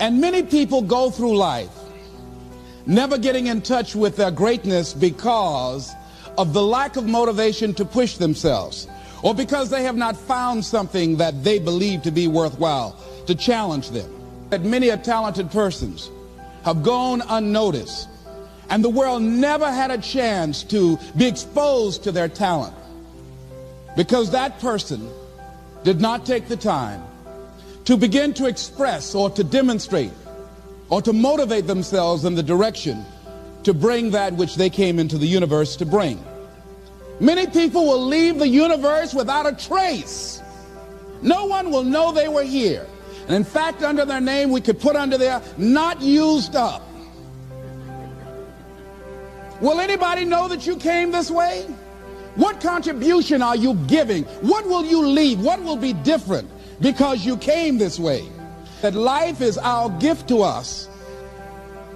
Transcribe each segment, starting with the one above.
And many people go through life never getting in touch with their greatness because of the lack of motivation to push themselves, or because they have not found something that they believe to be worthwhile to challenge them. That many talented persons have gone unnoticed, and the world never had a chance to be exposed to their talent because that person did not take the time to begin to express or to demonstrate or to motivate themselves in the direction to bring that which they came into the universe to bring. Many people will leave the universe without a trace. No one will know they were here. And in fact, under their name, we could put under there, not used up. Will anybody know that you came this way? What contribution are you giving? What will you leave? What will be different because you came this way? That life is our gift to us,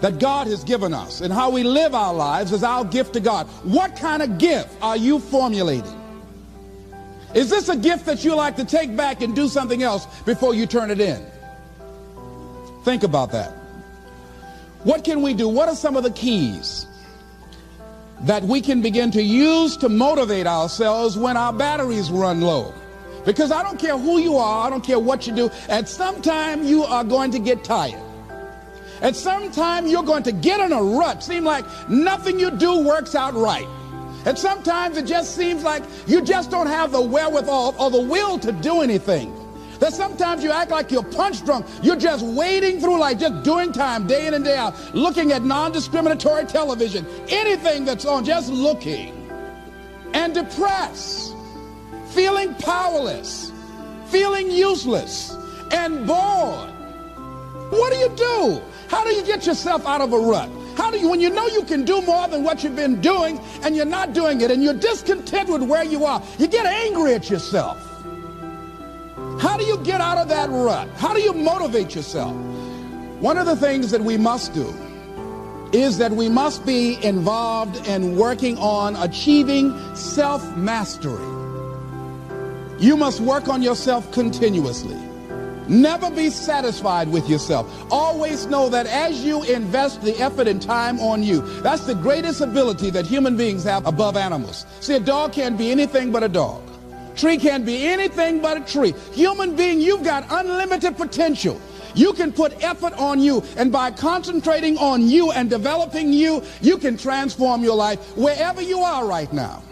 that God has given us, and how we live our lives is our gift to God. What kind of gift are you formulating? Is this a gift that you like to take back and do something else before you turn it in? Think about that. What can we do? What are some of the keys that we can begin to use to motivate ourselves when our batteries run low? Because I don't care who you are, I don't care what you do, at some time you are going to get tired. At some time you're going to get in a rut. Seem like nothing you do works out right. And sometimes it just seems like you just don't have the wherewithal or the will to do anything. That sometimes you act like you're punch drunk. You're just wading through life, just doing time day in and day out, looking at non-discriminatory television, anything that's on, just looking. And depressed, feeling powerless, feeling useless, and bored. What do you do? How do you get yourself out of a rut? How do you, when you know you can do more than what you've been doing and you're not doing it and you're discontent with where you are, you get angry at yourself. How do you get out of that rut? How do you motivate yourself? One of the things that we must do is that we must be involved in working on achieving self-mastery. You must work on yourself continuously. Never be satisfied with yourself. Always know that as you invest the effort and time on you, that's the greatest ability that human beings have above animals. See, a dog can't be anything but a dog. Tree can't be anything but a tree. Human being, you've got unlimited potential. You can put effort on you, and by concentrating on you and developing you, you can transform your life wherever you are right now.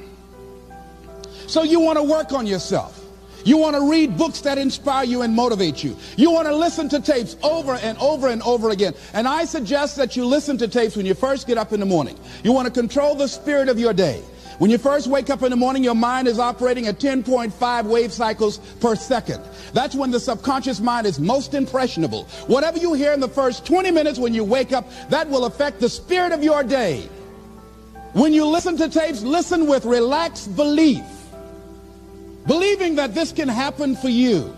So you want to work on yourself. You want to read books that inspire you and motivate you. You want to listen to tapes over and over and over again. And I suggest that you listen to tapes when you first get up in the morning. You want to control the spirit of your day. When you first wake up in the morning, your mind is operating at 10.5 wave cycles per second. That's when the subconscious mind is most impressionable. Whatever you hear in the first 20 minutes when you wake up, that will affect the spirit of your day. When you listen to tapes, listen with relaxed belief, believing that this can happen for you.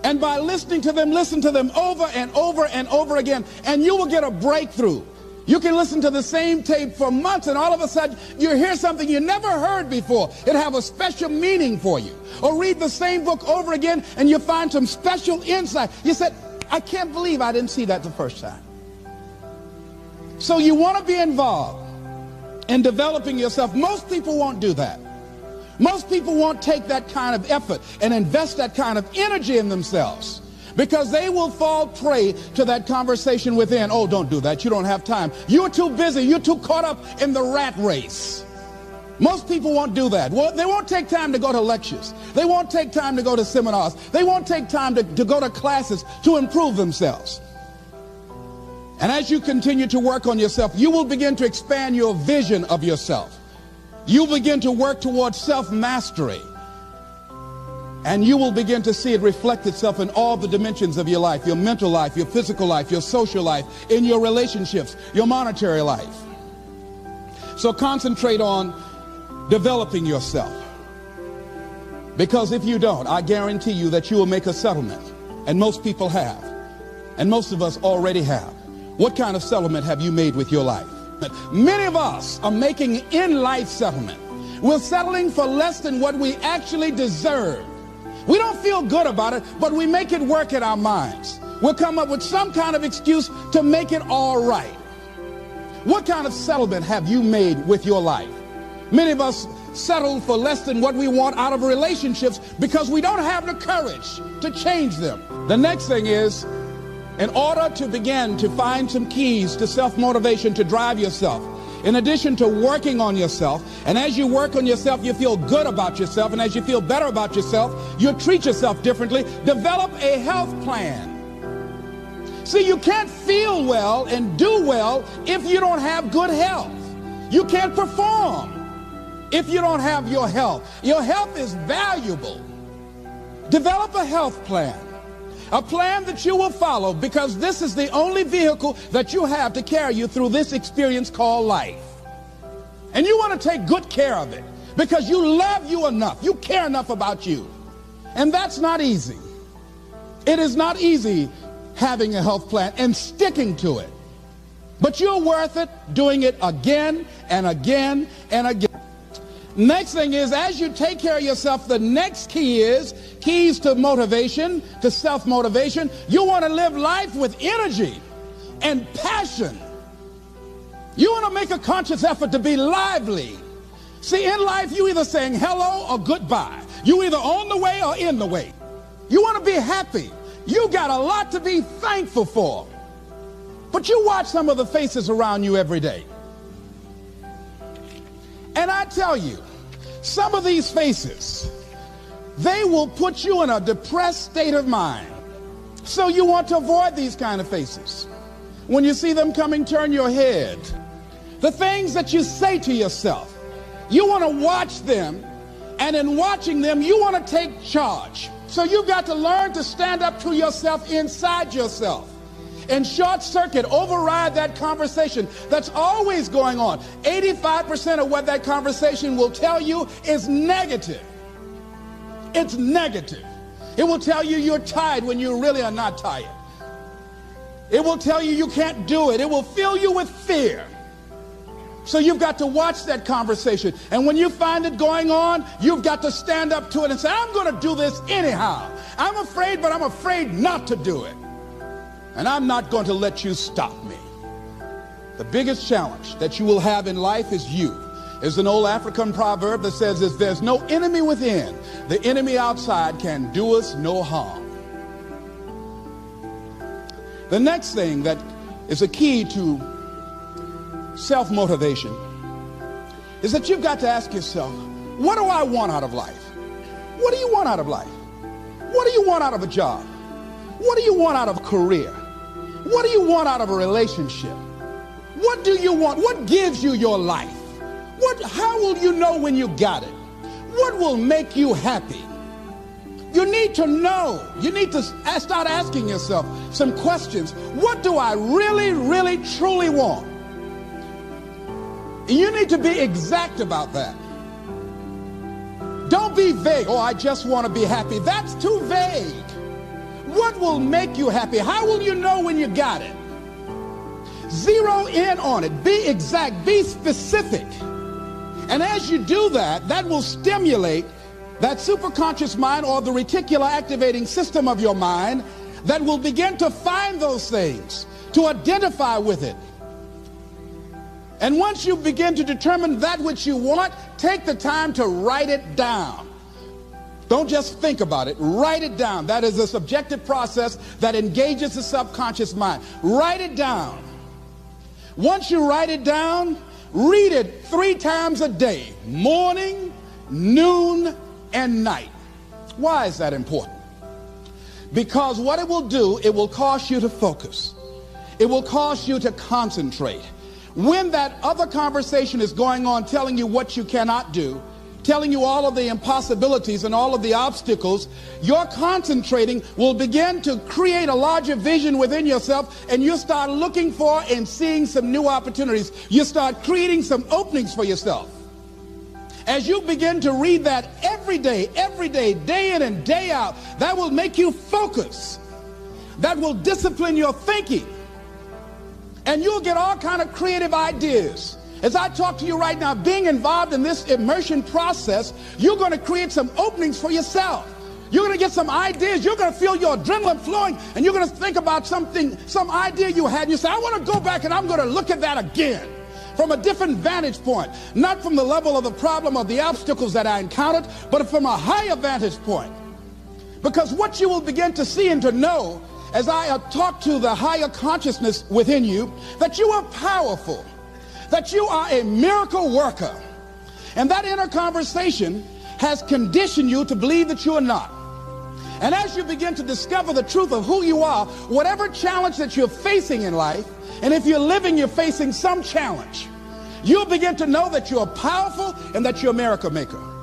And by listening to them, listen to them over and over and over again, and you will get a breakthrough. You can listen to the same tape for months, and all of a sudden you hear something you never heard before. It'll have a special meaning for you. Or read the same book over again, and you find some special insight. You said, I can't believe I didn't see that the first time. So you want to be involved in developing yourself. Most people won't do that. Most people won't take that kind of effort and invest that kind of energy in themselves, because they will fall prey to that conversation within. Oh, don't do that. You don't have time. You're too busy. You're too caught up in the rat race. Most people won't do that. Well, they won't take time to go to lectures. They won't take time to go to seminars. They won't take time to go to classes to improve themselves. And as you continue to work on yourself, you will begin to expand your vision of yourself. You begin to work towards self-mastery. And you will begin to see it reflect itself in all the dimensions of your life, your mental life, your physical life, your social life, in your relationships, your monetary life. So concentrate on developing yourself. Because if you don't, I guarantee you that you will make a settlement. And most people have. And most of us already have. What kind of settlement have you made with your life? Many of us are making in-life settlement. We're settling for less than what we actually deserve. We don't feel good about it, but we make it work in our minds. We'll come up with some kind of excuse to make it all right. What kind of settlement have you made with your life? Many of us settle for less than what we want out of relationships because we don't have the courage to change them. The next thing is, in order to begin to find some keys to self-motivation to drive yourself, in addition to working on yourself, and as you work on yourself, you feel good about yourself, and as you feel better about yourself, you treat yourself differently. Develop a health plan. See, you can't feel well and do well if you don't have good health. You can't perform if you don't have your health. Your health is valuable. Develop a health plan. A plan that you will follow, because this is the only vehicle that you have to carry you through this experience called life. And you want to take good care of it because you love you enough. You care enough about you. And that's not easy. It is not easy having a health plan and sticking to it. But you're worth it doing it again and again and again. Next thing is, as you take care of yourself, the next key is keys to motivation, to self-motivation. You want to live life with energy and passion. You want to make a conscious effort to be lively. See, in life, you either saying hello or goodbye. You either on the way or in the way. You want to be happy. You got a lot to be thankful for. But you watch some of the faces around you every day. And I tell you, some of these faces, they will put you in a depressed state of mind. So you want to avoid these kind of faces. When you see them coming, turn your head. The things that you say to yourself, you want to watch them, and in watching them, you want to take charge. So you've got to learn to stand up to yourself inside yourself and short circuit, override that conversation that's always going on. 85% of what that conversation will tell you is negative. It's negative. It will tell you you're tired when you really are not tired. It will tell you you can't do it. It will fill you with fear. So you've got to watch that conversation. And when you find it going on, you've got to stand up to it and say, I'm going to do this anyhow. I'm afraid, but I'm afraid not to do it. And I'm not going to let you stop me. The biggest challenge that you will have in life is you. There's an old African proverb that says, if there's no enemy within, the enemy outside can do us no harm. The next thing that is a key to self-motivation is that you've got to ask yourself, what do I want out of life? What do you want out of life? What do you want out of a job? What do you want out of a career? What do you want out of a relationship? What do you want? What gives you your life? How will you know when you got it? What will make you happy? You need to know. You need to start asking yourself some questions. What do I really, really, truly want? You need to be exact about that. Don't be vague. Oh, I just want to be happy. That's too vague. What will make you happy? How will you know when you got it? Zero in on it. Be exact. Be specific. And as you do that, that will stimulate that superconscious mind, or the reticular activating system of your mind, that will begin to find those things, to identify with it. And once you begin to determine that which you want, take the time to write it down. Don't just think about it. Write it down. That is a subjective process that engages the subconscious mind. Write it down. Once you write it down, read it 3 times a day, morning, noon, and night. Why is that important? Because what it will do, it will cause you to focus. It will cause you to concentrate. When that other conversation is going on telling you what you cannot do, telling you all of the impossibilities and all of the obstacles, your concentrating will begin to create a larger vision within yourself, and you start looking for and seeing some new opportunities. You start creating some openings for yourself. As you begin to read that every day, day in and day out, that will make you focus. That will discipline your thinking. And you'll get all kind of creative ideas. As I talk to you right now, being involved in this immersion process, you're going to create some openings for yourself. You're going to get some ideas. You're going to feel your adrenaline flowing, and you're going to think about something, some idea you had. And you say, I want to go back and I'm going to look at that again from a different vantage point, not from the level of the problem or the obstacles that I encountered, but from a higher vantage point. Because what you will begin to see and to know as I talk to the higher consciousness within you, that you are powerful, that you are a miracle worker. And that inner conversation has conditioned you to believe that you are not. And as you begin to discover the truth of who you are, whatever challenge that you're facing in life, and if you're living, you're facing some challenge, you'll begin to know that you're powerful and that you're a miracle maker.